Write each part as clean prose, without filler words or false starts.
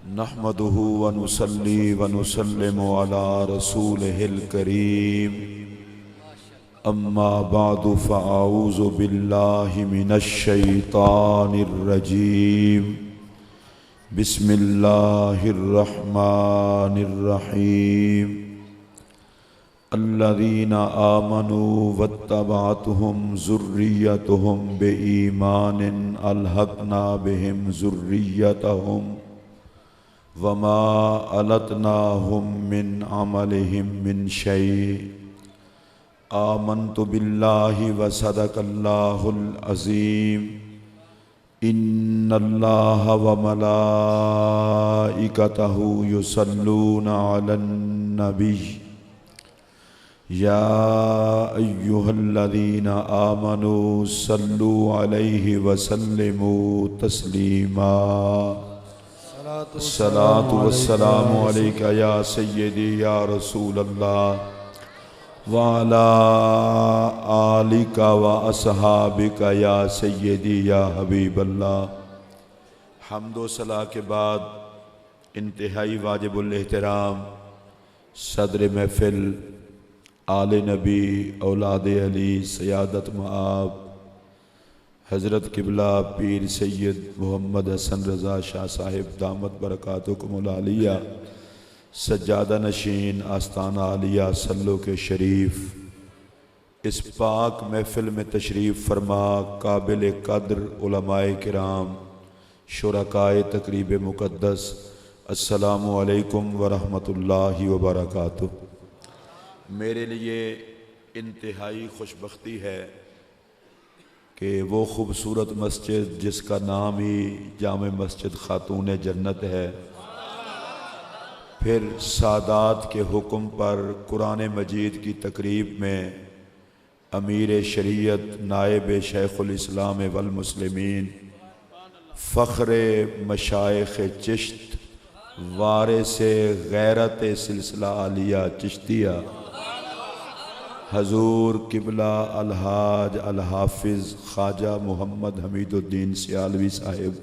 नहमदुहु व नुसल्ली व नुसल्लिमु अला रसूलिहिल करीम। अम्मा बादु फ़अऊज़ु बिल्लाहि मिनश शैतानिर रजीम। बिस्मिल्लाहिर रहमानिर रहीम। अल्लज़ीना आमनू वत्तबअतहुम ज़ुर्रिय्यतुहुम बिईमानिन अलहक़ना बिहिम ज़ुर्रिय्यतहुम वमा अलतनाहुम मिन अमलिहिम मिन शै। आमन्तु बिल्लाहि व सदक़ल्लाहुल अज़ीम। इन्नल्लाहा व मलाइकतहु युसल्लूना अलन नबी या अय्युहल्लज़ीना आमनू सल्लु अलैहि व सल्लिमू तस्लीमा। अस्सलातु वस्सलामु अलैका या सय्यदी या रसूलल्लाह व अला आलिका व असहाबिका या सय्यदी या हबीबल्लाह। हम्दो सलाह के बाद इंतहाई वाजिबुल एहतराम सदर महफिल आले नबी औलाद अली सयादत मआब हज़रत किबला पीर सैयद मोहम्मद हसन रज़ा शाह साहिब दामत बरकातुहुमुल आलिया सज्जादा नशीन आस्ताना आलिया सल्लो के शरीफ इस पाक महफिल में तशरीफ़ फरमा काबिल कद्र उलमाए किराम शुरकाए तकरीब मुक़द्दस अस्सलामु अलैकुम व रहमतुल्लाहि व बरकातुहू। मेरे लिए इंतहाई खुशबख्ती है कि वो ख़ूबसूरत मस्जिद जिसका नाम ही जामे मस्जिद खातून जन्नत है, फिर सादात के हुक्म पर कुरान मजीद की तकरीब में अमीर शरीयत नायब शेखुल इस्लाम वल मुस्लिमीन फ़ख्र मशाइख़ चिश्त वारिसे गैरत सिलसिला आलिया चिश्तिया हजूर किबला अलहाज अलहाफिज़ ख्वाजा मोहम्मद हमीदुद्दीन सियालवी साहिब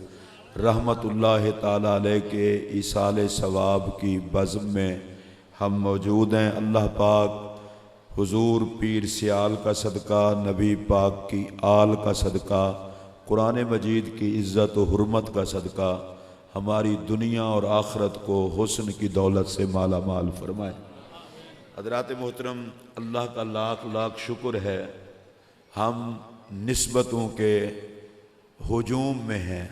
रहमतुल्लाह ताला अलैह के इसाले सवाब की बज़्म में हम मौजूद हैं। अल्लाह पाक हुजूर पीर सियाल का सदका, नबी पाक की आल का सदका, कुरान मजीद की इज़्ज़त व हुर्मत का सदका हमारी दुनिया और आखरत को हुस्न की दौलत से माला माल फरमाए। हज़रात मोहतरम, अल्लाह का लाख लाख शुक्र है हम निस्बतों के हुजूम में हैं।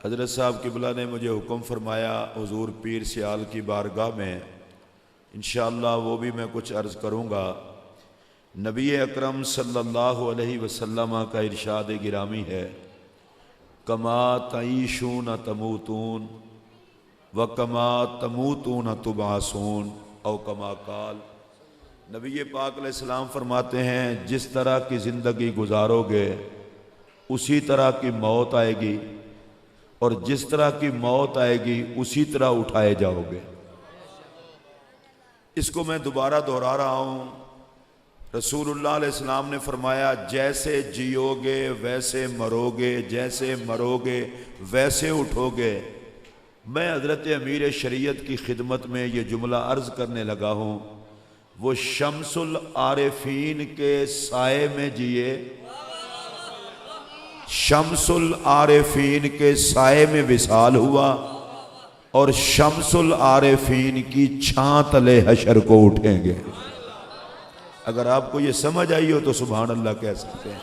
हज़रत साहब किबला ने मुझे हुक्म फरमाया हुजूर पीर सियाल की बारगाह में इंशाअल्लाह वो भी मैं कुछ अर्ज़ करूँगा। नबी अकरम सल्लल्लाहु अलैहि वसल्लम का इरशाद गिरामी है, कमा तईशून तमूतून व कमा तमूतून तुबासून औ कमा काल। नबी पाक अलैहिस्सलाम फरमाते हैं जिस तरह की ज़िंदगी गुजारोगे उसी तरह की मौत आएगी और जिस तरह की मौत आएगी उसी तरह उठाए जाओगे। इसको मैं दोबारा दोहरा रहा हूँ। रसूलुल्लाह अलैहिस्सलाम ने फरमाया जैसे जियोगे वैसे मरोगे, जैसे मरोगे वैसे उठोगे। मैं हज़रत अमीर शरीयत की खिदमत में ये जुमला अर्ज़ करने लगा हूँ, वो शम्सुल आरिफीन के साए में जिए, शम्सुल आरिफीन के साए में विसाल हुआ और शम्सुल आरिफीन की छां तले हशर को उठेंगे। अगर आपको ये समझ आई हो तो सुभान अल्लाह कह सकते हैं।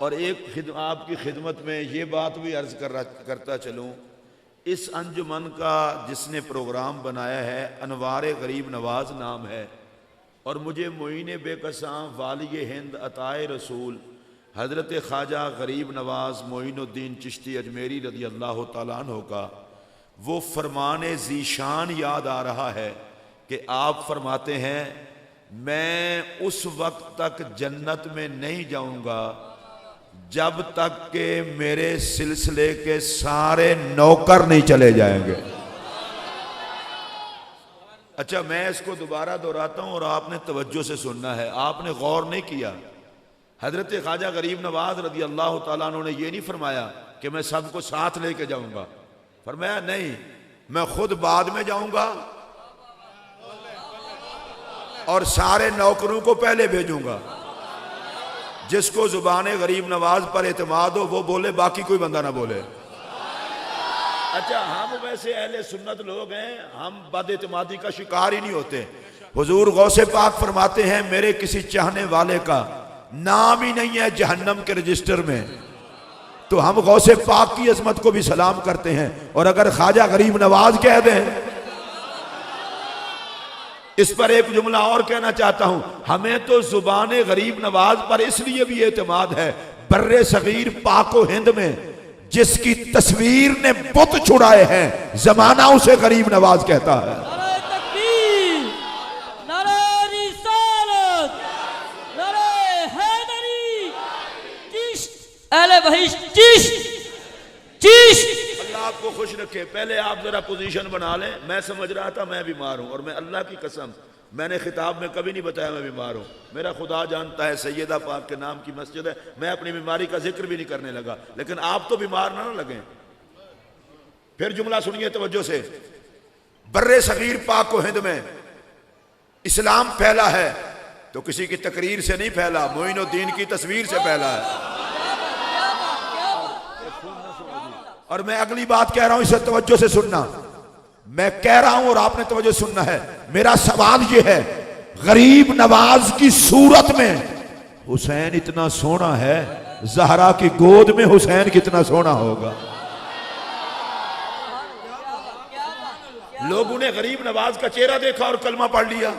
और एक आपकी खिदमत में ये बात भी अर्ज़ करता चलूँ, इस अंजुमन का जिसने प्रोग्राम बनाया है अनवारे गरीब नवाज नाम है और मुझे मोइने बेकसां वाली हिंद अताए रसूल हज़रत ख्वाजा गरीब नवाज मोइनुद्दीन चिश्ती अजमेरी रज़ी अल्लाह ताला अन्हु का वो फरमान ज़ीशान याद आ रहा है कि आप फरमाते हैं मैं उस वक्त तक जन्नत में नहीं जाऊंगा जब तक के मेरे सिलसिले के सारे नौकर नहीं चले जाएंगे। अच्छा, मैं इसको दोबारा दोहराता हूं और आपने तवज्जो से सुनना है, आपने गौर नहीं किया। हजरत ख्वाजा गरीब नवाज रदी अल्लाह ताला अन्हु ने यह नहीं फरमाया कि मैं सबको साथ लेके जाऊंगा। फरमाया नहीं, मैं खुद बाद में जाऊंगा और सारे नौकरों को पहले भेजूंगा। जिसको जुबान गरीब नवाज पर एतमाद हो वो बोले, बाकी कोई बंदा ना बोले। अच्छा, हम वैसे अहले सुन्नत लोग हैं, हम बदएतमादी का शिकार ही नहीं होते। हुजूर गौसे पाक फरमाते हैं, मेरे किसी चाहने वाले का नाम ही नहीं है जहन्नम के रजिस्टर में, तो हम गौसे पाक की अजमत को भी सलाम करते हैं। और अगर ख्वाजा गरीब नवाज कह दें, इस पर एक जुमला और कहना चाहता हूं, हमें तो जुबान गरीब नवाज पर इसलिए भी एतमाद है, बर्रे सगीर पाको हिंद में जिसकी तस्वीर ने बुत छुड़ाए हैं, जमाना उसे गरीब नवाज कहता है। नारे तकबीर, नारे रिसालत, नारे हैदरी, चिश्त, अहले बहिश्त, चिश्त। अल्लाह आपको खुश रखे। पहले आप जरा पोजीशन बना लें। मैं समझ रहा था मैं बीमार हूं, और मैं अल्लाह की कसम मैंने खिताब में कभी नहीं बताया मैं बीमार हूं। मेरा खुदा जानता है, सैयदा पाक के नाम की मस्जिद है, मैं अपनी बीमारी का जिक्र भी नहीं करने लगा। लेकिन आप तो बीमार ना लगे। फिर जुमला सुनिए तवज्जो से। बर्रे सगीर पाक को हिंद में इस्लाम फैला है तो किसी की तकरीर से नहीं फैला, मोइनुद्दीन की तस्वीर से फैला है। और मैं अगली बात कह रहा हूं, इसे तवज्जो से सुनना। मैं कह रहा हूं और आपने तवज्जो सुनना है। मेरा सवाल यह है, गरीब नवाज की सूरत में हुसैन इतना सोना है, ज़हरा की गोद में हुसैन कितना सोना होगा? लोगों ने गरीब नवाज का चेहरा देखा और कलमा पढ़ लिया।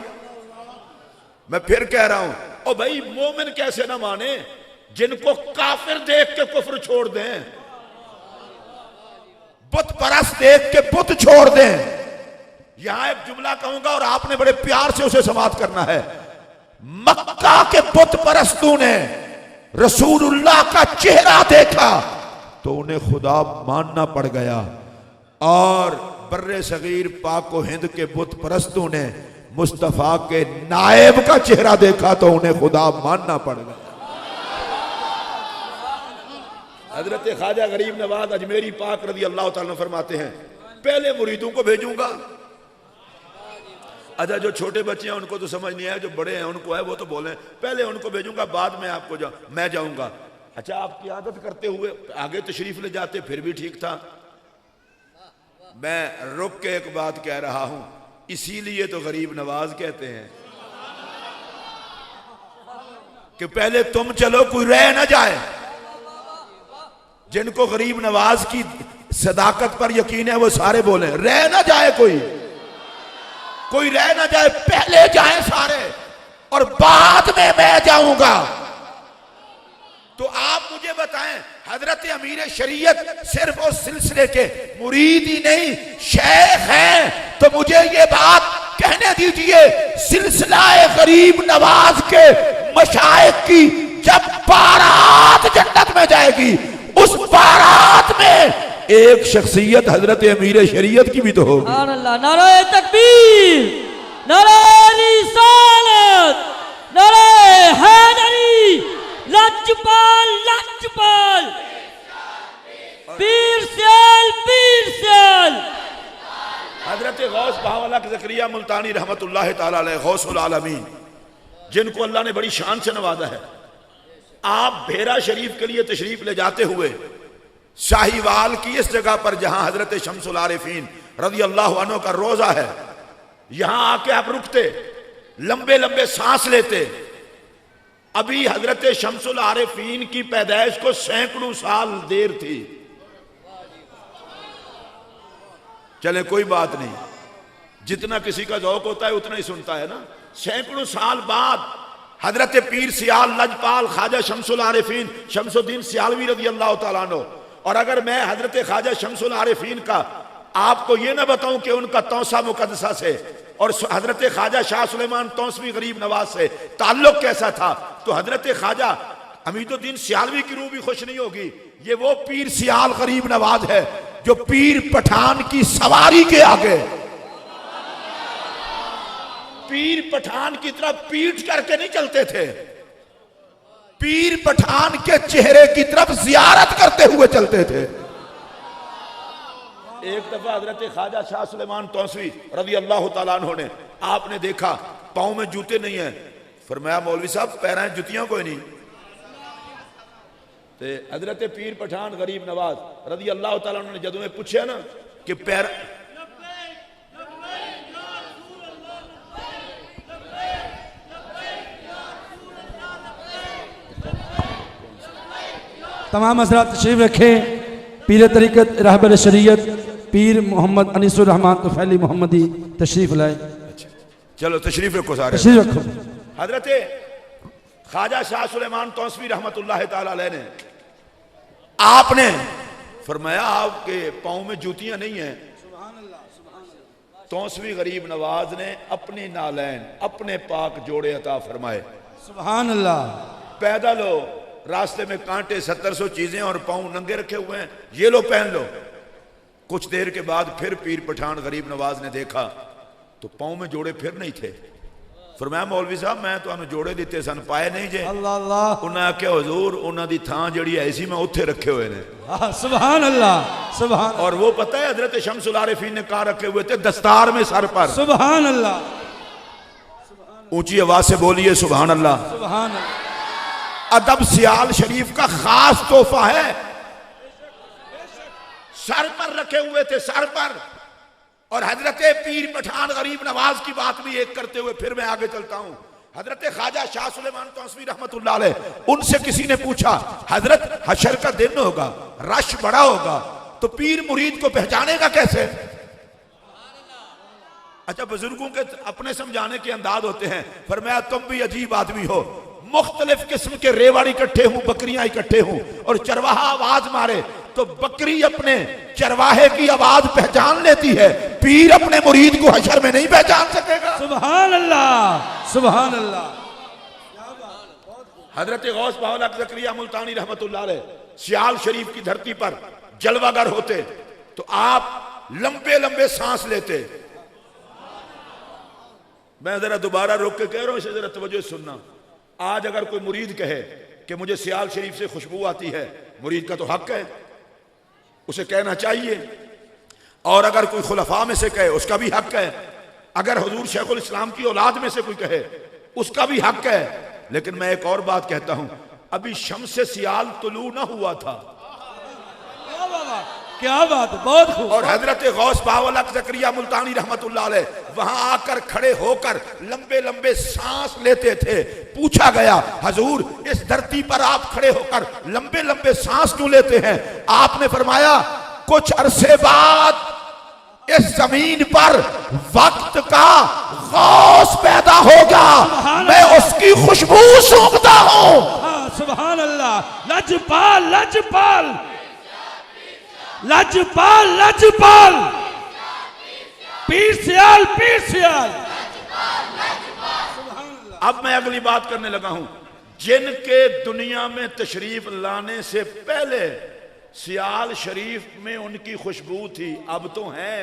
मैं फिर कह रहा हूं, ओ भाई, मोमिन कैसे ना माने जिनको काफिर देख के कुफ्र छोड़ दें, बुत परस्त देख के बुत छोड़ दें। यहां एक जुमला कहूंगा और आपने बड़े प्यार से उसे समाप्त करना है। मक्का के बुत परस्तों ने रसूलुल्लाह का चेहरा देखा तो उन्हें खुदा मानना पड़ गया, और बर्रे सगीर पाक हिंद के बुत परस्तों ने मुस्तफा के नायब का चेहरा देखा तो उन्हें खुदा मानना पड़ गया। हजरत ख्वाजा गरीब नवाज अजमेरी पाक रज़ी अल्लाह ताला फरमाते हैं, पहले मुरीदों को भेजूंगा। अच्छा, जो छोटे बच्चे हैं उनको तो समझ नहीं आया, जो बड़े हैं उनको है, वो तो बोले पहले उनको भेजूंगा, बाद में आपको मैं जाऊंगा। अच्छा, आपकी आदत करते हुए आगे तशरीफ ले जाते फिर भी ठीक था। मैं रुक के एक बात कह रहा हूं, इसीलिए तो गरीब नवाज कहते हैं कि पहले तुम चलो, कोई रह ना जाए। जिनको गरीब नवाज की सदाकत पर यकीन है वो सारे बोले रह ना जाए, कोई रह ना जाए, पहले जाए सारे और बाद में मैं जाऊंगा। तो आप मुझे बताएं, हजरत अमीर शरीयत सिर्फ उस सिलसिले के मुरीद ही नहीं शेख हैं, तो मुझे ये बात कहने दीजिए, सिलसिला गरीब नवाज के मशाइख की जब बारात जन्नत में जाएगी, उस बारात में एक शख्सियत हजरत अमीर शरीयत की भी तो होगी। नारे तकबीर, नारे रिसालत, नारे हैदरी, लजपाल लजपाल, पीर सियाल। हजरत गौस बहावला ज़करिया मुल्तानी रहमतुल्लाह ताला अलैह गौसुल आलमीन, जिनको अल्लाह ने बड़ी शान से नवाजा है, आप भेरा शरीफ के लिए तशरीफ ले जाते हुए शाहीवाल की इस जगह पर जहां हजरत शम्सुल आरिफीन रज़ी अल्लाह अन्हु का रोजा है, यहां आके आप रुकते, लंबे लंबे सांस लेते। अभी हजरत शम्सुल आरिफीन की पैदाइश को सैकड़ों साल देर थी। चले कों बात नहीं, जितना किसी का ज़ौक़ होता है उतना ही सुनता है ना। सैकड़ों साल बाद हजरत पीर सियाल लजपाल ख्वाजा शम्सुल आरिफीन शम्सुद्दीन सियालवी रज़ी अल्लाह तआला अन्हु, और अगर मैं हजरत ख्वाजा शम्सुल आरिफीन का आपको ये ना बताऊं कि उनका तौसा मुकद्दसा से और हजरत ख्वाजा शाह सुलेमान तौसवी गरीब नवाज से ताल्लुक कैसा था, तो हजरत ख्वाजा हमीदुद्दीन सियालवी की रूह भी खुश नहीं होगी। ये वो पीर सियाल गरीब नवाज है जो पीर पठान की सवारी के आगे पीर पठान की तरह पीठ करके नहीं चलते थे। पीर पठान के चेहरे की तरफ जियारत करते हुए चलते थे। एक दफा हजरत ख्वाजा शाह सुलेमान तौसवी रज़ी अल्लाह तआला अन्हु ने आपने देखा पाँव में जूते नहीं है, फरमाया मौलवी साहब पैरां जुतियां कोई नहीं। ते हजरत पीर पठान गरीब नवाज रज़ी अल्लाह तआला अन्हु ने जदों में पूछा ना कि पैर तमाम हज़रात तशरीफ रखे। पीर तरीक़त रहबर शरीयत पीर मोहम्मद अनीसुर रहमान तुफैली मोहम्मदी तशरीफ लाए। चलो तशरीफ रखो सारे, तशरीफ रखो। हजरत ख्वाजा शाह सुलेमान तौसवी रहमतुल्लाह ताला अलैह ने आपने फरमाया आपके पाँव में जूतियां नहीं है। तौसवी गरीब नवाज ने अपनी नालैन अपने पाक जोड़े अता फरमाए। सुभान अल्लाह। पैदल हो, रास्ते में कांटे 700 चीजें और पाँव नंगे रखे हुए हैं, ये लो पहन लो। कुछ देर के बाद फिर पीर पठान गरीब नवाज ने देखा तो पाँव में जोड़े फिर नहीं थे। फरमाया मौलवी साहब मैं तो जोड़े दिते सन पाए नहीं जे। अल्लाह अल्लाह। उन्हें आख्या हुजूर उन्हां दी थां जिहड़ी है सी मैं उत्थे रखे हुए ने। सुभान अल्लाह सुभान। और वो पता है हजरत शम्सुल आरिफीन ने कहा रखे हुए थे दस्तार में सर पर। सुभान अल्लाह। ऊंची आवाज से बोलिए सुभान अल्लाह। सुभान अल्लाह। अदब सियाल शरीफ का खास तोहफा है। सर पर रखे हुए थे, सर पर। और हजरत पीर पठान गरीब नवाज की बात भी एक करते हुए फिर मैं आगे चलता हूं। हजरत ख्वाजा शाह सुलेमान तौसवी रहमतुल्लाह अलैह, उनसे किसी ने पूछा हजरत हशर का दिन होगा, रश बड़ा होगा, तो पीर मुरीद को पहचानेगा कैसे? अच्छा बुजुर्गों के अपने समझाने के अंदाज होते हैं। फरमाया तुम भी अजीब आदमी हो, मुख्तलिफ किस्म के रेवाड़ इकट्ठे हूं, बकरियां इकट्ठे हूं और चरवाहा आवाज मारे तो बकरी अपने चरवाहे की आवाज पहचान लेती है, पीर अपने मुरीद को हशर में नहीं पहचान सकेगा। सुभान अल्लाह सुभान अल्लाह। हजरत गौस बाउल हक ज़करिया मुल्तानी रहमतुल्लाह अलैह सियाल शरीफ की धरती पर जलवागर होते तो आप लंबे लंबे सांस लेते। मैं जरा दोबारा रोक के कह रहा हूं, इसे जरा तवज्जो सुनना। आज अगर कोई मुरीद कहे कि मुझे सियाल शरीफ से खुशबू आती है, मुरीद का तो हक है, उसे कहना चाहिए। और अगर कोई खुलफा में से कहे उसका भी हक है, अगर हुजूर शेखुल इस्लाम की औलाद में से कोई कहे उसका भी हक है। लेकिन मैं एक और बात कहता हूं, अभी शम्स सियाल तुलू ना हुआ था। क्या बात, बहुत खूब। और हजरत गौस बाउल हक ज़करिया मुल्तानी रहमतुल्लाह अलैह वहां आकर खड़े होकर लंबे लंबे सांस लेते थे। पूछा गया हजूर इस धरती पर आप खड़े होकर लंबे लंबे सांस क्यों लेते हैं? आपने फरमाया कुछ अरसे बाद इस जमीन पर वक्त का गौस पैदा होगा, मैं उसकी खुशबू सूंघता हूं। सुभान अल्लाह। लजपाल लजपाल लजपाल लजपाल पीर सियाल पीर सियाल। अब मैं अगली बात करने लगा हूं। जिनके दुनिया में तशरीफ लाने से पहले सियाल शरीफ में उनकी खुशबू थी, अब तो हैं।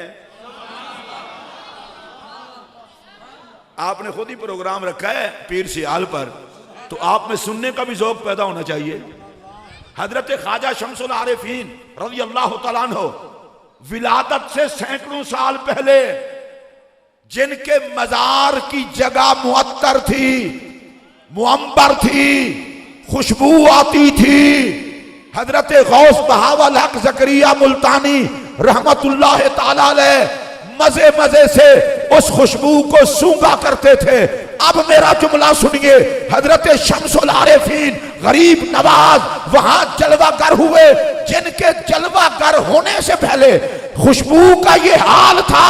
आपने खुद ही प्रोग्राम रखा है पीर सियाल पर, तो आप में सुनने का भी ज़ौक़ पैदा होना चाहिए। हजरत ख्वाजा शम्सुल आरिफीन रज़ी अल्लाह तआला अन्हु विलादत से सैकड़ों साल पहले जिनके मजार की जगह मुअत्तर थी, मुअम्बर थी, खुशबू आती थी, हजरत गौस बहावल हक ज़करिया मुल्तानी रहमतुल्लाह ताला अलैह मजे मजे से उस खुशबू को सूंघा करते थे। अब मेरा जुमला सुनिए, हजरत शम्सुल आरिफीन गरीब नवाज वहां जलवागर हुए, जिनके जलवागर होने से पहले खुशबू का ये हाल था।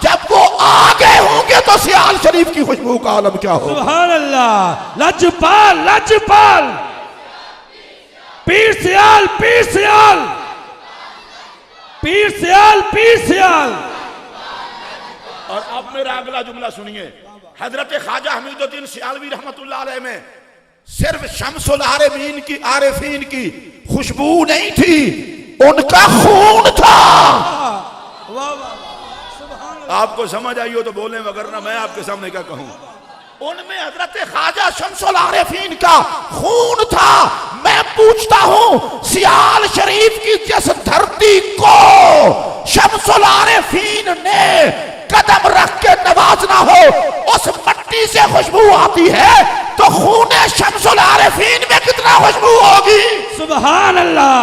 जब वो आगे होंगे तो सियाल शरीफ की खुशबू का आलम क्या हो। सुभान अल्लाह। लजपाल लजपाल पीर सियाल पीर सियाल पीर सियाल पीर सियाल। और अब मेरा अगला जुमला सुनिए। हजरत ख्वाजा हमीदुद्दीन सियालवी रहमतुल्लाह अलैह में सिर्फ शम्सुल आरिफीन की खुशबू नहीं थी, उनका खून था। आपको समझ आई हो तो बोलें, वगरना मैं आपके सामने क्या कहूं। उनमें हजरत ख्वाजा शम्सुल आरिफीन का खून था। मैं पूछता हूं, सियाल शरीफ की जिस धरती को शम्सुल आरिफीन ने कदम रख के नवाजना हो, उस मट्टी से खुशबू आती है, तो खूने शम्सुल आरिफीन में कितना खुशबू होगी। सुभान अल्लाह,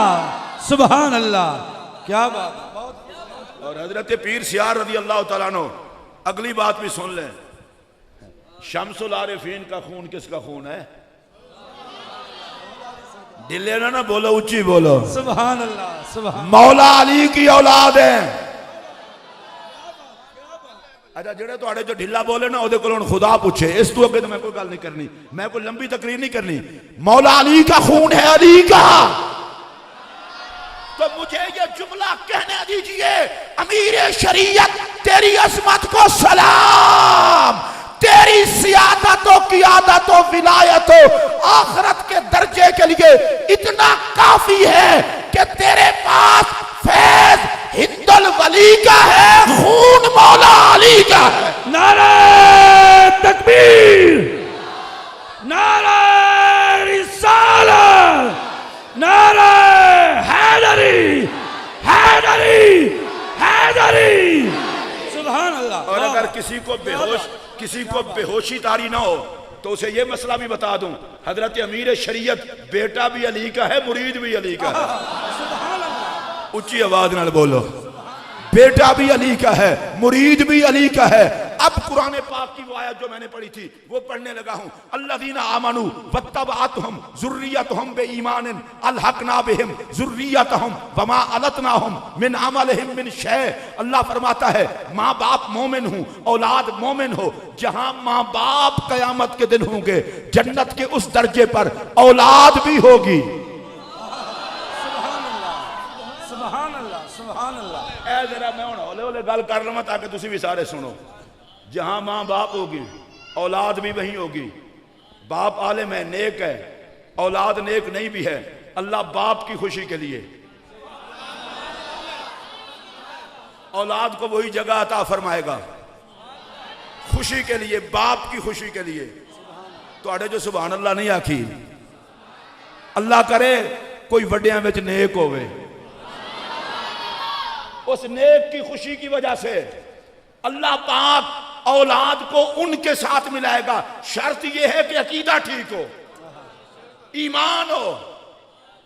सुभान अल्लाह, क्या बात। और हजरत पीर सियार रज़ी अल्लाह तआला अन्हु, अगली बात भी सुन लें, शम्सुल आरिफीन का खून किसका खून है? दिले ना बोलो, ऊंची बोलो। सुभान अल्लाह, सुभान। मौला अली की औलाद है। अच्छा, जेड़े तुहाडे जो ढिला बोले ना, ओदे कोलों खुदा पूछे। इस तू अगे तो मैं कोई गल नहीं करनी, मैं कोई लंबी तकरीर नहीं करनी। मौला अली का खून है, अली का। तो मुझे ये जुमला कहने दीजिए, अमीर शरीयत तेरी अजमत को सलाम, तेरी सियादत हो, क़ियादत हो, विलायत हो, आखिरत के दर्जे के लिए इतना काफी है कि तेरे पास फैज हिंदुल वली का है, खून मौला अली का है। नारे तकबीर, नारे रिसालत, नारे हैदरी, हैदरी, हैदरी। सुभान अल्लाह। और अगर किसी को बेहोशी तारी ना हो तो उसे यह मसला भी बता दूं, हजरत अमीर शरीयत बेटा भी अली का है, मुरीद भी अली का है। ऊंची आवाज नाल बोलो, बेटा भी अली का है, मुरीद भी अली का है। अब कुरान पाक की वो आयत जो मैंने पढ़ी थी वो पढ़ने लगा हूं। अल्लज़ीना आमनू वत्तबअतहुम ज़ुर्रिय्यतुहुम बिईमानिन अलहक़ना बिहिम ज़ुर्रिय्यतहुम वमा अलतनाहुम मिन अमलिहिम मिन शै। अल्लाह फरमाता है, माँ बाप मोमिन हूं, औलाद मोमिन हो। जहां माँ बाप कयामत के दिन होंगे, जन्नत के उस दर्जे पर औलाद भी होगी। जरा मैं हौले हौले गल कर लवां ताकि तुसी भी सारे सुनो। जहां मां बाप होगी, औलाद भी वहीं होगी। बाप आलिम है, नेक है, औलाद नेक नहीं भी है, अल्लाह बाप की खुशी के लिए औलाद को वही जगह अता फरमाएगा, खुशी के लिए, बाप की खुशी के लिए। तो आड़े जो सुभान अल्लाह नहीं आखी, अल्लाह करे कोई वड्डियां विच नेक होवे, उस नेक की खुशी की वजह से अल्लाह पाक औलाद को उनके साथ मिलाएगा। शर्त यह है कि अकीदा ठीक हो, ईमान हो,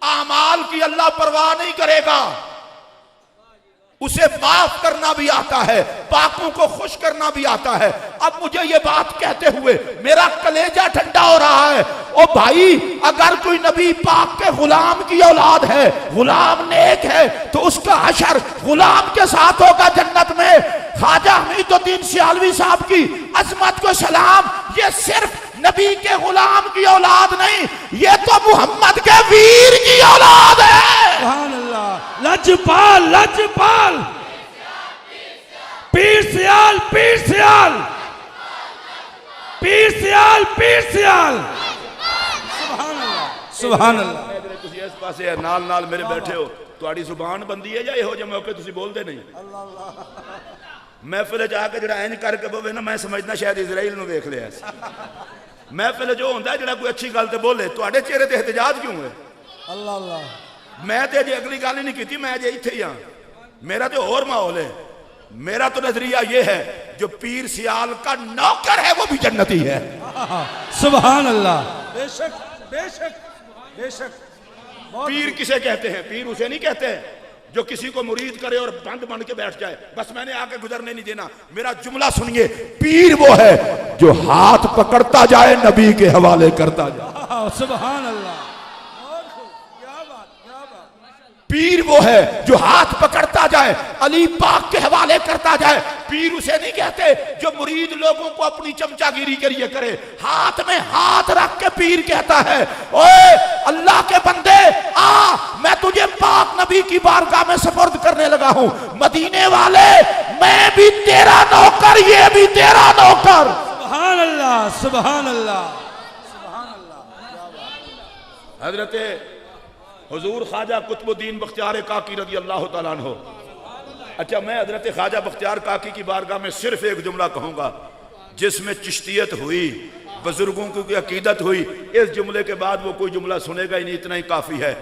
आमाल की अल्लाह परवाह नहीं करेगा, उसे माफ करना भी आता है, पाकों को खुश करना भी आता है। अब मुझे ये बात कहते हुए मेरा कलेजा ठंडा हो रहा है। ओ भाई, अगर कोई नबी पाक के गुलाम की औलाद है, गुलाम नेक है, तो उसका हशर गुलाम के साथ होगा जन्नत में। ख्वाजा हमीदुद्दीन सियालवी साहब की अजमत को सलाम। ये सिर्फ नबी के गुलाम की औलाद नहीं, ये तो मोहम्मद के वीर की औलाद है। सुभान अल्लाह। लजपाल, लजपाल, पीर सियाल, पीर सियाल, पीर सियाल, पीर सियाल। सुभान अल्लाह, सुभान अल्लाह। तुसी इस पासे है, नाल नाल मेरे बैठे हो, तुहाडी जुबान बंदी है या इहो जे मौके तुसी बोलदे नहीं? महफिल जाके जरा इंज करके बोवे ना, मैं समझना शायद इजराइल नूं देख लिया। महफिल जो होंदा जरा कोई अच्छी गल ते बोले, तुहाडे चेहरे ते एहतजाज क्यों है? अल्लाह अल्लाह। मैं तो अजे अगली गल ही नहीं की, मैं अजे इत्थे ही हाँ। मेरा तो और माहौल है। मेरा तो नजरिया ये है, जो पीर सियाल का नौकर है वो भी जन्नती है। सुभान अल्लाह। बेशक, बेशक, बेशक। पीर किसे कहते हैं? पीर उसे नहीं कहते हैं जो किसी को मुरीद करे और बंद बन के बैठ जाए, बस मैंने आके गुजरने नहीं देना। मेरा जुमला सुनिए, पीर वो है जो हाथ पकड़ता जाए, नबी के हवाले करता जाए। सुभान अल्लाह। पीर वो है जो हाथ पकड़ता जाए, अली पाक के हवाले करता जाए। पीर उसे नहीं कहते जो मुरीद लोगों को अपनी चमचागिरी के लिए करे, हाथ में हाथ रख के पीर कहता है, ओए अल्लाह के बंदे आ, मैं तुझे पाक नबी की बारगाह में सुपुर्द करने लगा हूं। मदीने वाले, मैं भी तेरा नौकर, ये भी तेरा नौकर। सुभान अल्लाह, सुभान अल्लाह, सुभान अल्लाह। हजरत हुजूर ख्वाजा कुतुबुद्दीन बख्तियार काकी रज़ी अल्लाह तआला अन्हु। अच्छा, मैं हजरत ख्वाजा बख्तियार काकी की बारगाह में सिर्फ एक जुमला कहूंगा, जिसमें चिश्तियत हुई, बुजुर्गों की अकीदत हुई। इस जुमले के बाद वो कोई जुमला सुनेगा ही नहीं, इतना ही काफी है।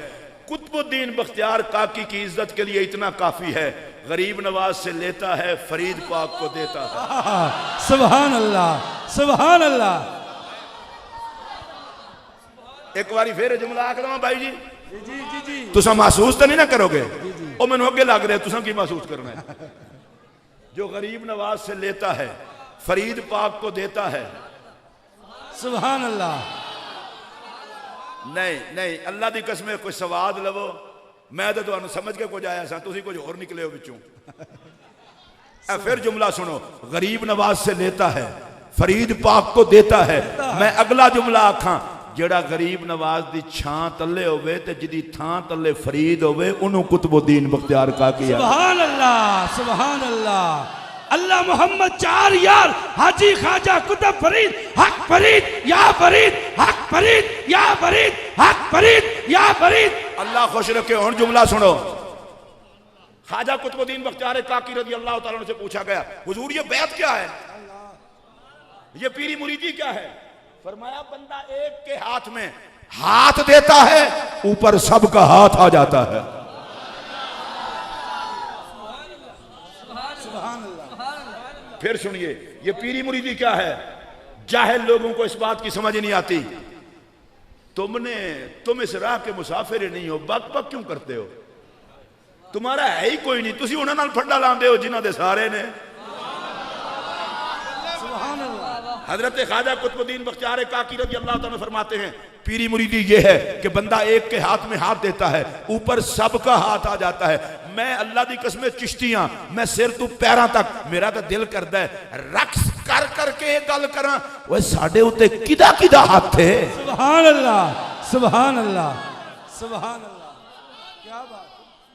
कुतुबुद्दीन बख्तियार काकी की इज्जत के लिए इतना काफी है, गरीब नवाज से लेता है, फरीद पाक को देता है। सुभान अल्लाह, सुभान अल्लाह। एक बारी फिर जुमला आख लवा भाई जी, जी जी जी तुसा महसूस तो नहीं ना करोगे, और मैंने अगे लग रहा है तुसा की महसूस करना है। जो गरीब नवाज से लेता है, फरीद पाक को देता है। सुभान अल्लाह। नहीं नहीं, अल्लाह की कसम कोई सवाद लवो, मैं तो तुहानू समझ के कुछ आया सा, तुसी कुछ और निकले हो विचों। फिर जुमला सुनो, गरीब नवाज से लेता है, फरीद पाक को देता है। मैं अगला जुमला आखा, जेड़ा गरीब नवाज दी छां तले होवे ते जिदी थां तले फरीद होवे उन्हों कुतुबुद्दीन बख्तियार काकी। सुभान अल्लाह, सुभान अल्लाह। अल्लाह मोहम्मद चार यार, हाजी ख्वाजा कुतुब फरीद, हक फरीद या फरीद, हक फरीद या फरीद, हक फरीद या फरीद। अल्लाह खुश रखे। हुण जुमला सुनो, ख्वाजा कुतुबुद्दीन बख्तियार काकी रज़ी अल्लाह तआला अन्हु से पूछा गया, हुजूर ये बैत क्या है, ये पीरी मुरीदी क्या है? फरमाया बंदा एक के हाथ में हाथ देता है, ऊपर सबका हाथ आ जाता है। फिर सुनिए, ये पीरी मुरीदी क्या है? जाहिल लोगों को इस बात की समझ नहीं आती। तुम इस राह के मुसाफिर ही नहीं हो, बक बक क्यों करते हो? तुम्हारा है ही कोई नहीं, तुसी उन्हां नाल फंडा लांदे हो जिन्हां दे सारे ने। हजरत ख्वाजा कुतुबुद्दीन बख्तियार काकी रज़ी अल्लाह तआला फरमाते हैं, पीरी मुरीदी ये है कि बंदा एक के हाथ में हाथ देता है, ऊपर सबका हाथ आ जाता है। मैं अल्लाह दी कसम चिश्तियां, मैं सिर तू पैरां तक, मेरा तो दिल करदा है रक्स कर करके एक गल करा, ओए साडे उत्ते किदा किदा हाथ थे। सुभान अल्लाह, सुभान अल्लाह, सुभान अल्लाह। क्या बात।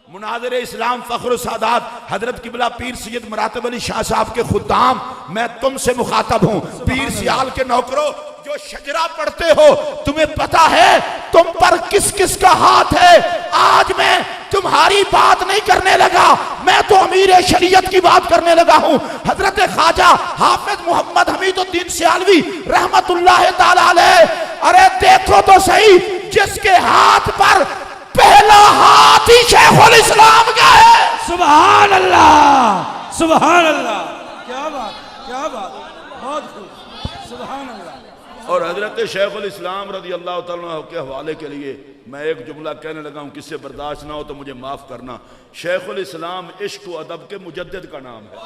मुनाज़िर इस्लाम फ़ख्र सादात हजरत किबला पीर सैयद मरातब अली शाह साहब के खुदाम, मैं तुमसे मुखातब हूं। पीर सियाल के नौकरों जो शजरा पढ़ते हो, तुम्हें पता है तुम पर किस किस का हाथ है। आज मैं तुम्हारी बात नहीं करने लगा, मैं तो अमीर शरीयत की बात करने लगा हूं। हजरत ख्वाजा हाफिज मोहम्मद हमीदुद्दीन सियालवी रहमतुल्लाह ताला अलैह, अरे देखो तो सही, जिसके हाथ पर पहला हाथ ही शेखुल इस्लाम का है। सुभान अल्लाह, सुभान अल्लाह। क्या बात, क्या बात, बहुत खूब। सुभान अल्लाह। और हजरत शेखुल इस्लाम रज़ी अल्लाह तआला के हवाले के लिए मैं एक जुमला कहने लगा हूं, किससे बर्दाश्त ना हो तो मुझे माफ करना। शेखुल इस्लाम इश्क व अदब के मुजद्दिद का नाम है,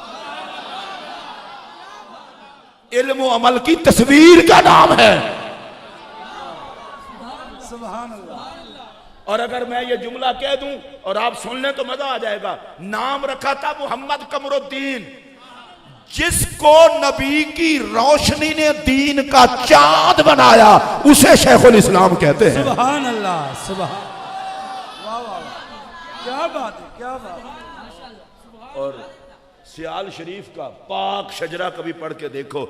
इल्म व अमल की तस्वीर का नाम है। सुभान अल्लाह। और अगर मैं ये जुमला कह दूं और आप सुन लें तो मजा आ जाएगा। नाम रखा था मोहम्मद कमरुद्दीन, जिसको नबी की रोशनी ने दीन का चांद बनाया, उसे शेखुल इस्लाम कहते हैं। सुभान अल्लाह, सुभान। वाह वाह, क्या बात है, क्या बात है। और सियाल शरीफ का पाक शजरा कभी पढ़ के देखो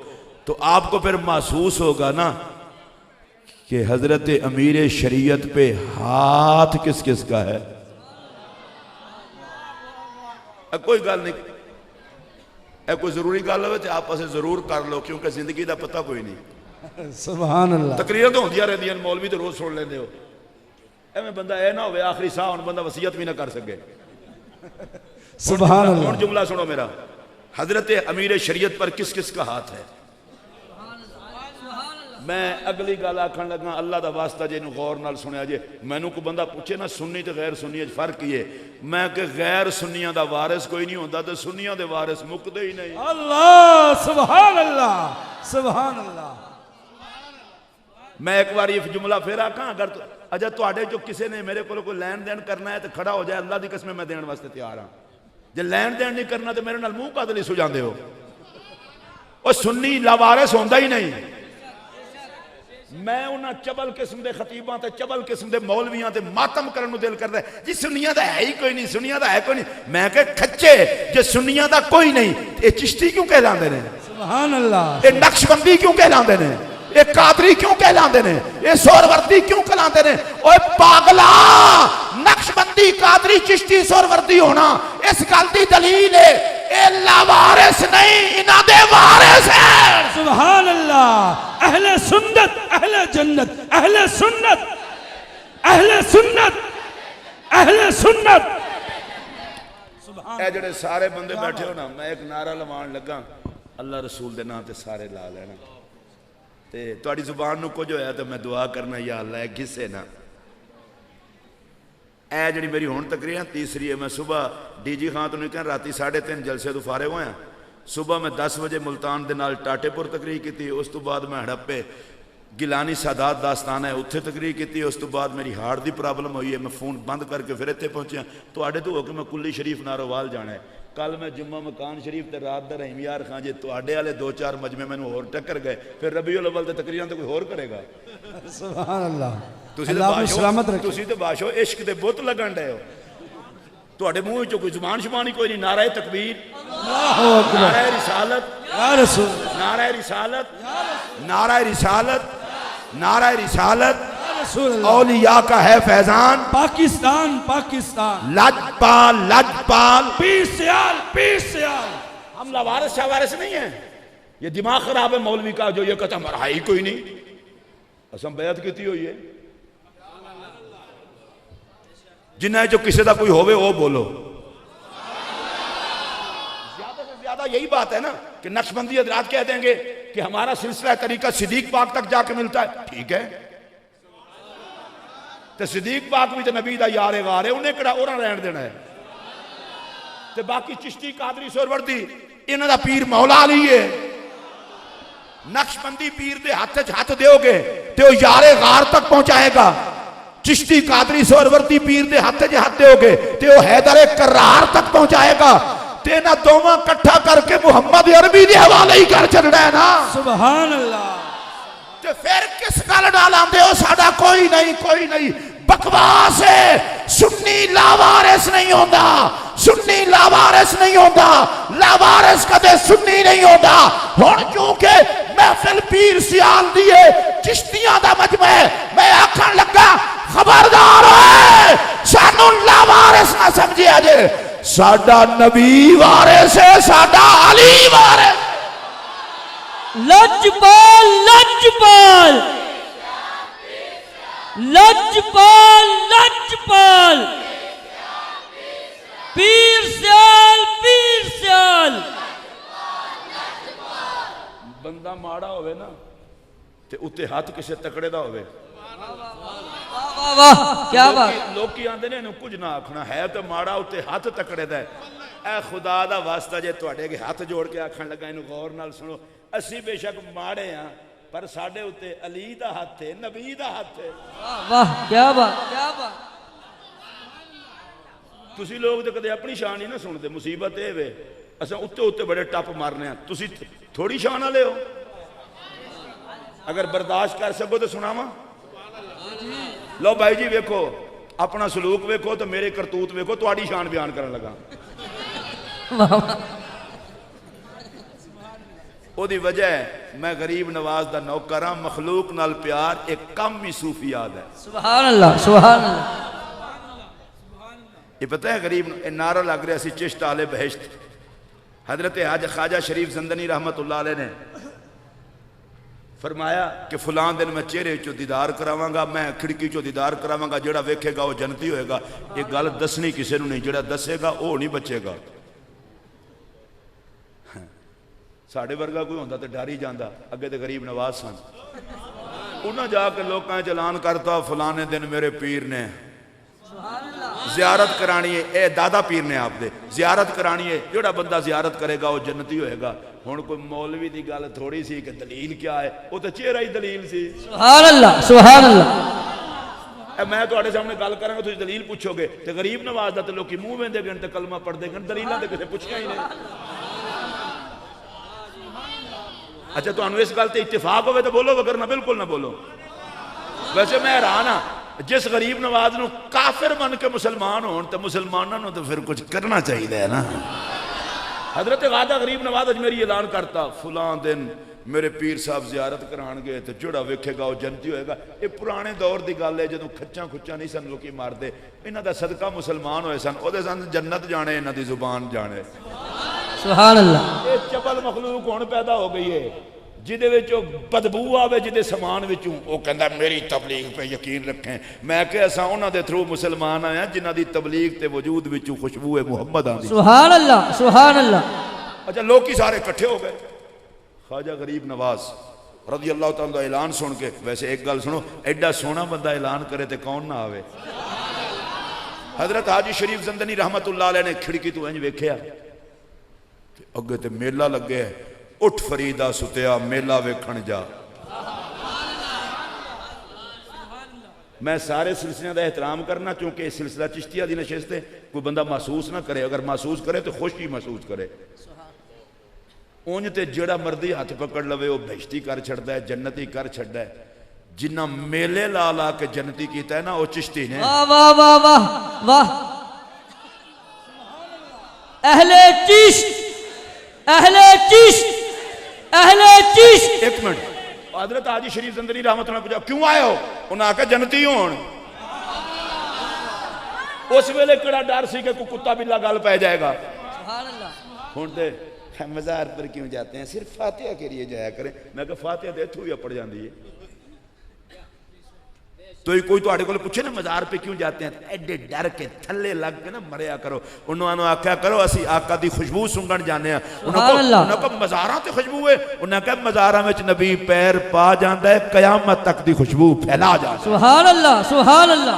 तो आपको फिर महसूस होगा ना कि हजरत अमीर शरीयत पे हाथ किस किस का है। कोई गल नहीं, कोई जरूरी गल हो तो आपस जरूर कर लो, क्योंकि जिंदगी का पता कोई नहीं। सुभान अल्लाह। तकरीर तो होंदियां रहंदियां, मौलवी तो रोज सुन लेंदे हो। एवें बंदा ए ना होवे आखिरी साह हुण बंदा वसीयत भी ना कर सके। सुभान अल्लाह। जुमला सुनो मेरा, हजरत अमीर शरीयत पर किस किस का हाथ है। मैं अगली गल आखन लगा, अल्लाह का वास्ता जे गौर नाल सुनिया जे। मैनू कोई बंदा पूछे ना सुन्नी ते गैर सुन्नी फर्क ही है, मैं कि गैर सुन्नियां दा वारिस कोई नहीं होंदा ते सुन्नियां दे वारिस मुकदे ही नहीं। अल्लाह, सुभान अल्लाह, सुभान अल्लाह। मैं एक बार ये जुमला फिर आखा, अगर अजय तुहाडे जो किसी ने मेरे को कोई लैन देन करना है तो खड़ा हो जाए, अल्लाह की कसम मैं देने वास्ते तैयार हाँ। जे लैन देन नहीं करना तो मेरे नाल मुंह कादे लई सुझांदे हो। और सुन्नी लावारिस होंदा ही नहीं। मैं उन्हां चबल किस्म के खतीबां ते चबल किस्म के मौलवियां ते मातम करन नूं दिल करदा है जी, सुन्नियां दा है ही कोई नहीं, सुन्नियां दा है कोई नहीं। मैं कह खच्चे, जे सुन्नियां दा कोई नहीं ये चिश्ती क्यों कहलांदे ने? सुभान अल्लाह। ये नक्शबंदी क्यों कहलांदे ने? ये कादरी क्यों कहलांदे ने? ये सोहरवर्दी क्यों कहलांदे ने? ओए पागला, नक्शबंदी कादरी चिश्ती सोहरवर्दी होना इस गल दी दलील है ए लावारिस नहीं, इन्हां दे वारिस है। सुभान अल्लाह। अहले सुन्नत अहले जन्नत, अहले सुन्नत, अहले सुन्नत, अहले सुन्नत। ए जेड़े सारे बंदे बैठे हो ना, मैं एक नारा लवान लगा, अल्लाह रसूल दे नाम ते सारे ला लेना, ते तुहाडी जुबान नूं कुछ होया तो मैं दुआ करना, या अल्लाह घिसे ना। ए जी मेरी हुण तकरीर तीसरी है। मैं सुबह DG खान तो नहीं कह, राती 3:30 जलसे तो फारे होया। सुबह मैं 10 बजे मुल्तान दे नाल टाटेपुर तकरीर की, उस तो बाद मैं हड़प्पे गिलानी सादात दास्तान है उत्थे तकरीर की। उस तो बाद मेरी हार्ट की प्रॉब्लम हुई है, मैं फोन बंद करके फिर इत्थे पहुंचा। तुहाडे तो होके मैं कुल्ली शरीफ नारोवाल जाना है। कल मैं जुम्मा मकान शरीफ ते रात दा रहीम यार खां जे तुहाडे वाले 2-4 मजमे मैनू होर टक्कर गए, फिर रबीउल अव्वल ते तकरीरां तो कोई होर करेगा। सुभान अल्लाह। तुसी ते बाशो इश्क दे बुत लगन डे हो, तुहाडे मूंह चों कोई जुबान शुबान ही कोई नहीं। नारे तकबीर, नारे रिसालत, या रसूल, नारे रिसालत, नारे रिसालत, नारे रिसालत, औलिया का है फैजान। पाकिस्तान, पाकिस्तान, लजपाल, लजपाल, पीर सियाल, पीर सियाल। हम लवारिस शावारिस नहीं है, ये दिमाग खराब है मौलवी का जो ये कहता हमारा है ही कोई नहीं। असम बैत की हुई है, जिन्हें जो किसी का कोई होवे वो बोलो। ज्यादा से ज्यादा यही बात है ना कि नक्शबंदी हजरात कह देंगे कि हमारा सिलसिला तरीका सिद्दीक पाक तक जाके मिलता है, ठीक है, तो सिद्दीक पाक भी तो नबी दा यार है गार है, उन्हें किहड़ा ओरा रहन देना है। तो बाकी चिश्ती कादरी सोहरवर्दी इन्हां दा पीर मौला अली है। नक्शबंदी पीर दे हाथ च हाथ दोगे तो यारे गार तक पहुंचाएगा। चिश्ती कादरी सोहरवर्दी पीर दे हाथ च हाथ दोगे तो हैदर करार तक पहुंचाएगा। ते ना दोवां इकट्ठा करके मुहम्मद अरबी दे हवाले ही कर छड़ना है ना। सुभान अल्लाह। ते फिर किस गल नाल आंदे हो साडा कोई नहीं, कोई नहीं, बकवास है। सुन्नी लावारिस नहीं होता, सुन्नी लावारिस नहीं होता, लावारिस कदे सुन्नी नहीं होता। हुण क्योंकि महफिल पीर सियाल दी है, चिश्तियां दा मजमा है, मैं आखण लगा खबरदार है, सानू लावारिस ना समझिया जे। साडा नबी वारिस है, साडा अली वारिस। लजपाल, लजपाल, लजपाल, लजपाल, पीर सियाल, पीर सियाल। बंदा माड़ा होवे ना ते उत्ते हाथ किसे तकड़े दा होवे। वाह वाह, क्या बात। लोग की आंदे ने इहनूं कुछ ना आखना है तो माड़ा, उत्ते हाथ तकड़े दा है। ए खुदा दा वास्ता जे तुहाडे अगे हाथ जोड़ के आखण लगा इहनूं गौर नाल सुनो, असी बेशक माड़े हाँ पर साडे उत्ते अली दा हाथ है, नबी दा हाथ है। वाह वाह, क्या बात, क्या बात। तुसी लोग तो कदे अपनी शान ही ना सुनते। मुसीबत ये वे असां उत्ते उत्ते बड़े टप मारने हैं, तुसी थोड़ी शान वाले हो। अगर बर्दाश्त कर सको तो सुनावा। लो भाई जी वेखो अपना सलूक वेखो तो मेरे करतूत वेखो, तुहाडी शान बयान करन लगा। ओदी वजह मैं गरीब नवाज दा नौकर हां, मखलूक नाल प्यार एक कम ही सूफियात है। सुभान अल्लाह, सुभान अल्लाह। ये पता है गरीब नारा लग रहा सी चिश्त आले बहिश्त। हजरत हाज ख्वाजा शरीफ ज़ंदनी रहमतुल्लाह अलैह ने फरमाया कि फलां दिन मैं चेहरे चो दीदार करावांगा, मैं खिड़की चो दीदार करावांगा, जेड़ा वेखेगा वो जन्नती होएगा। ये गल दसनी किसी को नहीं, जेड़ा दसेगा वो नहीं बचेगा। साढ़े वर्गा कोई होंदा तो डर ही जाता। अगे तो गरीब नवाज सन, उन्हें जाके लोगों च ऐलान करता फलाने दिन मेरे पीर ने जियारत करानी है। ए दादा पीर ने आपदे जियारत करानी है, जोड़ा बंदा जियारत करेगा वो जन्नती होएगा। हुण कोई मौलवी की गल थोड़ी सी कि दलील क्या है, वो तो चेहरा ही दलील सी। सुभान अल्लाह, सुभान अल्लाह। मैं तुहाडे सामने गल करांगा, तुसीं दलील पुछोगे तो गरीब नवाज दा तो लोग मूँह वेंदे गए तो कलमा पढ़दे गए, दलीलां ते किसे पुछिया ही नहीं। अच्छा तुहानूं इस गल ते इत्तेफाक होवे तो बोलो, वगरना बिल्कुल ना बोलो। वैसे मैं हैरान हाँ, जिस गरीब नवाज नूं काफिर बन के मुसलमान होण तो मुसलमानों नूं तो फिर कुछ करना चाहिए है ना। हजरत ख्वाजा गरीब नवाज अजमेरी ऐलान करता फलां दिन मेरे पीर साहब जियारत कराणगे तो जोड़ा वेखेगा वो जन्नती होएगा। ये पुराने दौर की गल है, जो खच्चा खुच्चा नहीं सन लोग मारते, इन्हां दा सदका मुसलमान होए सन, ओदे सन जन्नत जाने, इन्हां दी जुबान जाने। सुभान अल्लाह। ये चपल मखलूक हुण पैदा हो गई है, जिदे विचों बदबू आवे जिदे समान विचों वो कहंदा मेरी तबलीग पे यकीन रखें। मैं कहा असां उन्हां दे थ्रू मुसलमान आए हैं जिन्हां दी तबलीग ते वजूद विचों खुशबू है मुहम्मद आंदी। सुभान अल्लाह, सुभान अल्लाह। अच्छा लोग ही सारे इकट्ठे हो गए। ख्वाजा गरीब नवाज रज़ी अल्लाह तआला दा ऐलान सुन के, वैसे एक गल सुनो, एडा सोहना बंदा ऐलान करे तो कौन ना आवे। हजरत हाजी शरीफ ज़ंदनी रहमतुल्लाह अलैह ने खिड़की तो इंज वेख्या अगे तो मेला लगे, उठ फरीदा सुतिया मेला वेखण जा। मैं सारे सिलसिले का एहतराम करना क्योंकि इस सिलसिला चिश्तिया की नशिस्त है, कोई बंदा महसूस ना करे, अगर महसूस करे तो खुशी महसूस करे। उंज तो जेड़ा मर्दी हाथ पकड़ लवे वो बेइज्जती कर छड़दा है, जन्नती कर छड़दा है। जिन्ना मेले ला ला के जन्नती कीता है ना वो चिश्ती ने। वाह वाह वाह वाह वाह। अहले चिश्त, अहले चिश्त, अहले चिश्त। एक मिनट, हजरत हाजी शरीफ ज़ंदनी रहमतुल्लाह पूछा क्यों आए हो? उन्हें आखा जन्नती होण। उस वेले केड़ा डर सी कि कोई कुत्ता बिल्ला गल पै जाएगा। सुभान अल्लाह। हुण ते मज़ार पर क्यों जाते हैं, सिर्फ फातिहा के लिए जाया करें। मैं कहा फातिहा तो इत्थों ही अपड़ जाती है। तो कोई तुहाडे कोल पूछे ना मज़ार पे क्यों जाते हैं, एडे डर के थल्ले लग के ना मरिया करो। उन्होंने आख्या करो असी आका दी खुशबू सूंघण जाने। उन्होंने कहा मज़ारां ते खुशबू है। उन्हें कहा मज़ारां विच नबी पैर पा जाता है, कयामत तक दी खुशबू फैला जाती है। सुभान अल्लाह, सुभान अल्लाह।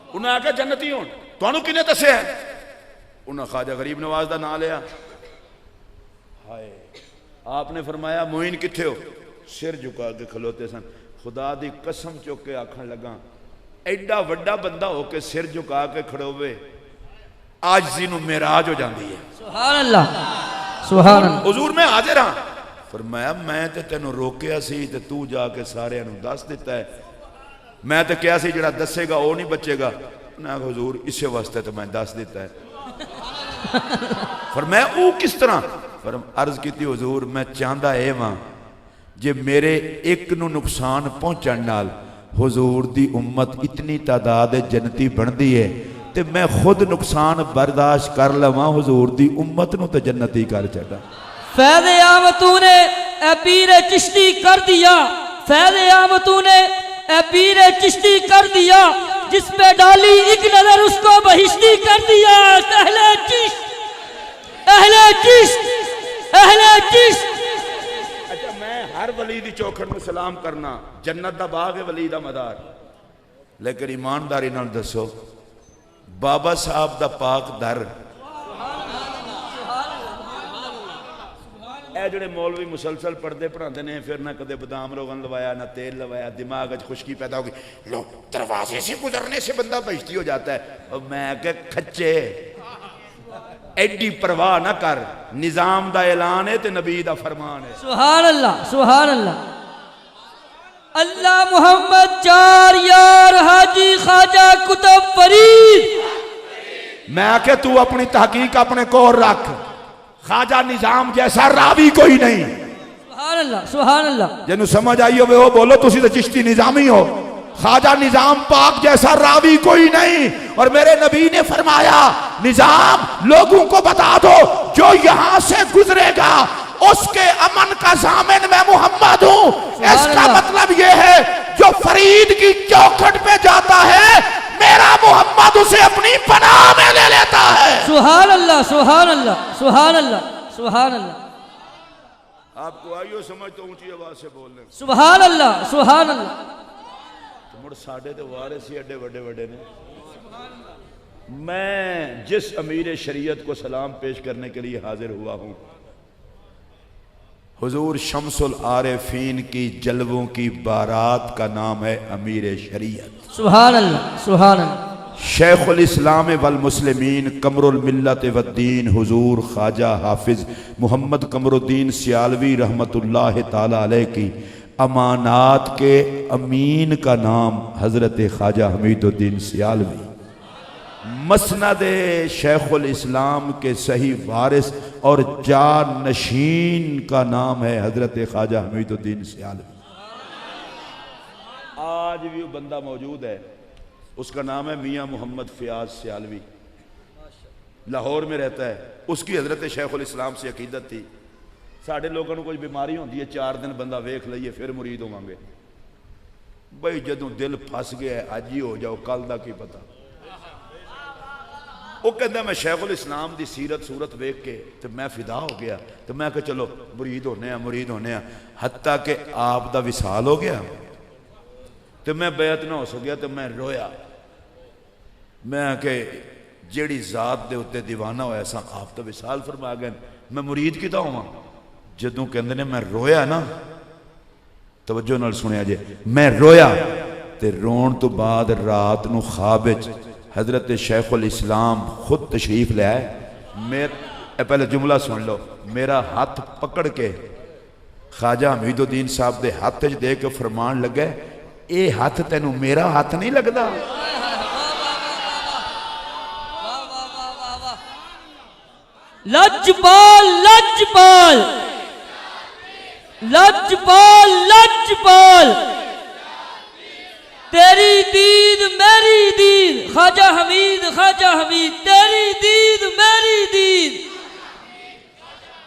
उन्हें आख्या जन्नती होण तुहानू किने दस्सिया? उन्हें ख्वाजा गरीब नवाज का नाम लिया। हाय आपने फरमाया मोइन किथे हो? सिर झुका के खलोते सन। खुदा दी कसम चुक के आखन लगा एडा वड्डा बंदा होके सिर झुका के खड़ोवे आजिज़ी नूं मेराज हो जाती है। सुभान अल्लाह, सुभान अल्लाह। हुजूर मैं हाजिर हाँ। फरमाया मैं तो तेनों रोकिया सी ते तू जाके सारे दस दिता है। मैं तो क्या सी जिहड़ा दसेगा वो नहीं बचेगा। ना हुजूर इसे वास्ते तो मैं दस दिता है। फरमाया वो किस तरह? अर्ज की हुजूर मैं चाहता ये वां जे मेरे एक नू नुकसान पहुंचण नाल हुजूर दी उम्मत इतनी तादाद जन्नती बनती है तो मैं खुद नुकसान बर्दाश्त कर लवां, हुजूर दी उम्मत नू तो जन्नती कर छड्डा। फैज़े आम तूने ए पीर चिश्ती कर दिया, फैज़े आम तूने ए पीर चिश्ती कर दिया, जिस पे डाली एक नजर उसको बहिश्ती कर दिया। अहले चिश्त, अहले चिश्त, अहले चिश्त। अच्छा मैं हर वली दी चौखट में सलाम करना, जन्नत दा बाग है वली दा मदार। लेकिन ईमानदारी नाल दसो बाबा साहब दा पाक दर जोड़े मौलवी मुसलसल पढ़ते पढ़ाते ने, फिर ना कदे बदाम रोगन लवाया ना तेल लवाया, दिमाग खुश्की पैदा हो गई, लो दरवाजे से गुजरने से बंदा बेइज्जती हो जाता है। और मैं क्या खच्चे एडी परवाह ना कर, निजाम दा ऐलान है ते नबी दा फरमान है। सुभान अल्लाह, सुभान अल्लाह। अल्लाह मोहम्मद चार यार हाजी ख्वाजा कुतुब फरीद। मैं क्या तू अपनी तहकीक अपने कोर रख, ख्वाजा निजाम जैसा रावी कोई नहीं। सुभान अल्लाह, सुभान अल्लाह। जिन्हों समझ आई हो वो बोलो, तुसी तो चिश्ती निजामी हो। ख्वाजा निजाम पाक जैसा रावी कोई नहीं। और मेरे नबी ने फरमाया निजाम लोगों को बता दो जो यहां से गुजरेगा उसके अमन का जामिन मैं मोहम्मद हूं। इसका मतलब यह है जो फरीद की चौखट पे जाता है मेरा मोहम्मद उसे अपनी पनाह में ले लेता है। सुभान अल्लाह, सुभान अल्लाह, सुभान अल्लाह, सुभान अल्लाह। आपको आइयो समझ तो ऊंची आवाज से बोलने। सुभान अल्लाह, सुभान अल्लाह। मुड़ साढ़े तो वारिस ही एडे बड़े बड़े ने। मैं जिस अमीर शरीयत को सलाम पेश करने के लिए हाजिर हुआ हूं हुजूर शम्सुल आरिफीन की जलवों की बारात का नाम है अमीर शरीयत। सुभान अल्लाह, सुभान अल्लाह। शेखुल इस्लाम वल मुस्लिमीन कमरुल मिल्लत वद्दीन हुजूर ख्वाजा हाफिज मोहम्मद कमरुद्दीन सियालवी रहमतुल्लाह ताला अलैह की अमानात के अमीन का नाम हजरत ख्वाजा हमीदुद्दीन सियालवी। मसनद शेखुल इस्लाम के सही वारिस और जानशीन का नाम है हजरत ख्वाजा हमीदुद्दीन सियालवी। आज भी वो बंदा मौजूद है, उसका नाम है मियाँ मोहम्मद फ़याज सियालवी, लाहौर में रहता है। उसकी हजरत शेखुल इस्लाम से अकीदत थी साढ़े लोगों को कोई बीमारी होती है 4 दिन बंदा वेख लीए फिर मुरीद होवांगे। बई जदों दिल फस गया अज ही हो जाओ कल का की पता। वो कहता मैं शेखुल इस्लाम की सीरत सूरत वेख के तो मैं फिदा हो गया, तो मैं कहा चलो मुरीद होने हत्ता के आप दा विसाल हो गया तो मैं बैत ना हो सकिया तो मैं रोया। मैं के जेड़ी जात दे उत्ते दीवाना होया सा आप तो विसाल फरमा गए, मैं मुरीद किदा होवां। जदों कहंदे ने मैं रोया ना, तवज्जो नाल सुनिया जे, मैं रोया ते रोण तो बाद रात नूं ख्वाब विच हजरत शेखुल इस्लाम खुद तशरीफ ले आए। मेरे पहले जुमला सुन लो, मेरा हाथ पकड़ के ख्वाजा हमीदुद्दीन साहब दे हाथ च दे के फरमान लगे, ये हाथ तेनू मेरा हाथ नहीं लगता। लजपाल लजपाल लजपाल लजपाल तेरी दीद मेरी दीद ख्वाजा हमीद तेरी दीद मेरी दीद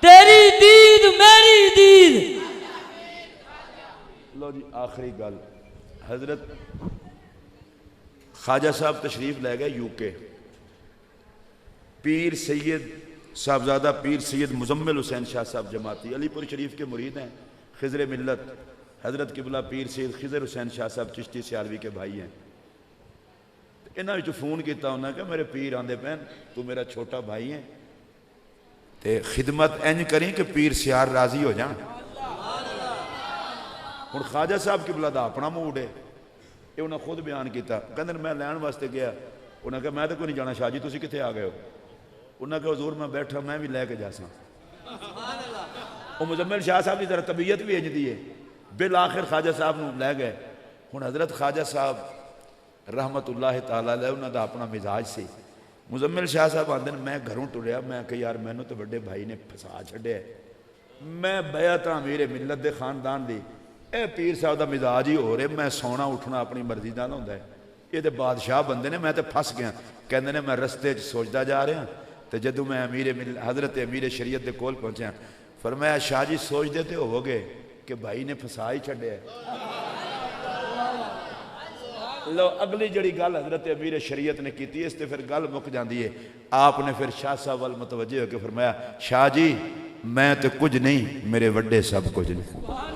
तेरी दीद मेरी दीद। लो जी आखिरी गल, हजरत ख्वाजा साहब तशरीफ ले गए यूके। पीर सैयद साहबजादा पीर सैयद मुजम्मिल हुसैन शाह साहब जमाती अलीपुर शरीफ के मुरीद हैं, खिजर मिल्लत हजरत किबला पीर सैयद खिजर हुसैन शाह साहब चिश्ती सियालवी के भाई हैं। इन्हों फोन किया उन्हें कि मेरे पीर आंदे पैन, तू मेरा छोटा भाई है तो खिदमत इंज करी कि पीर सियार राजी हो जान। हुण ख्वाजा साहब किबला दा अपना मूड है, ये उन्हें खुद बयान किया। कहते मैं लैन वास्ते गया, उन्हें कहा मैं तो कोई नहीं जाना शाह जी, तुसीं कित्थे आ गए हो। उन्हें कहा हजूर मैं बैठा मैं भी लैके जा सा। वो मुजम्मिल शाह साहब की तरह तबीयत भी इंजदी है। बिल आखिर ख्वाजा साहब नूं लै गए। हुण हजरत ख्वाजा साहब रहमतुल्लाह तआला अलैह उन्हां दा अपना मिजाज सी। मुजम्मिल शाह साहब आंदे मैं घरों टुरिया, मैं कहा यार मैनू तो बड़े भाई ने फसा छड्डिया, मैं बैत हाँ मेरे मिलत दे खानदान दी, ए पीर साहब का मिजाज ही हो रहे, मैं सोना उठना अपनी मर्जी का ना होंदा है, ये तो बादशाह बंदे ने, मैं तो फस गया। कहते ने मैं रस्ते सोचता जा रहा तो जदों मैं हजरत अमीर शरीयत के कोल पहुंचा फरमाया शाह जी सोचते तो होवोगे कि भाई ने फसा ही छड्डिया। लो अगली जड़ी गल हजरत अमीर शरीयत ने की, इस ते फिर गल मुक जाती है। आपने फिर शाह साहब वाल मुतवज्जे होकर फरमाया शाह जी मैं तो कुछ नहीं, मेरे वड्डे सब कुछ नहीं।